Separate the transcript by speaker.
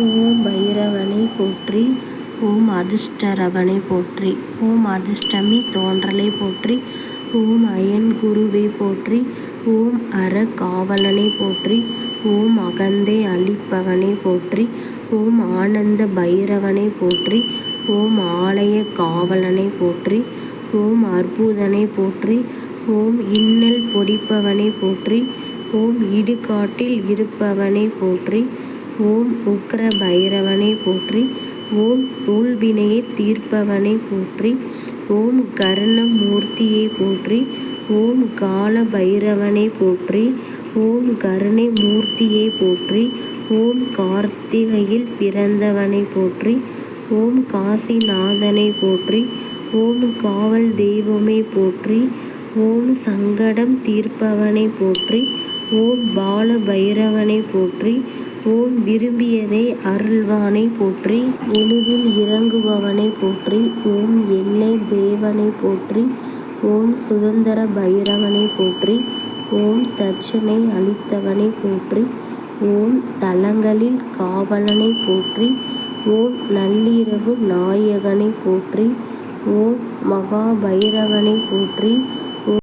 Speaker 1: ஓம் பைரவனை போற்றி. ஓம் அதிஷ்டரவனை போற்றி. ஓம் அதிஷ்டமி தோன்றலை போற்றி. ஓம் அயன் குருவே போற்றி. ஓம் அற காவலனை போற்றி. ஓம் அகந்தை அழிப்பவனை போற்றி. ஓம் ஆனந்த பைரவனை போற்றி. ஓம் ஆலய காவலனை போற்றி. ஓம் அற்புதனை போற்றி. ஓம் இன்னல் பொடிப்பவனை போற்றி. ஓம் இடுகாட்டில் இருப்பவனை போற்றி. ஓம் உக்ர பைரவனை போற்றி. ஓம் ஊழ்வினையை தீர்ப்பவனை போற்றி. ஓம் கர்ண மூர்த்தியை போற்றி. ஓம் கால பைரவனை போற்றி. ஓம் கருணை மூர்த்தியை போற்றி. ஓம் கார்த்திகையில் பிறந்தவனை போற்றி. ஓம் காசிநாதனை போற்றி. ஓம் காவல் தெய்வமே போற்றி. ஓம் சங்கடம் தீர்ப்பவனை போற்றி. ஓம் பால பைரவனை போற்றி. ஓம் விரும்பியதை அருள்வானை போற்றி. எளிதில் இறங்குபவனை போற்றி. ஓம் எல்லை தேவனை போற்றி. ஓம் சுதந்திர பைரவனை போற்றி. ஓம் தட்சனை அளித்தவனை போற்றி. ஓம் தலங்களில் காவலனை போற்றி. ஓம் நள்ளிரவு நாயகனை போற்றி. ஓம் மகா பைரவனை போற்றி.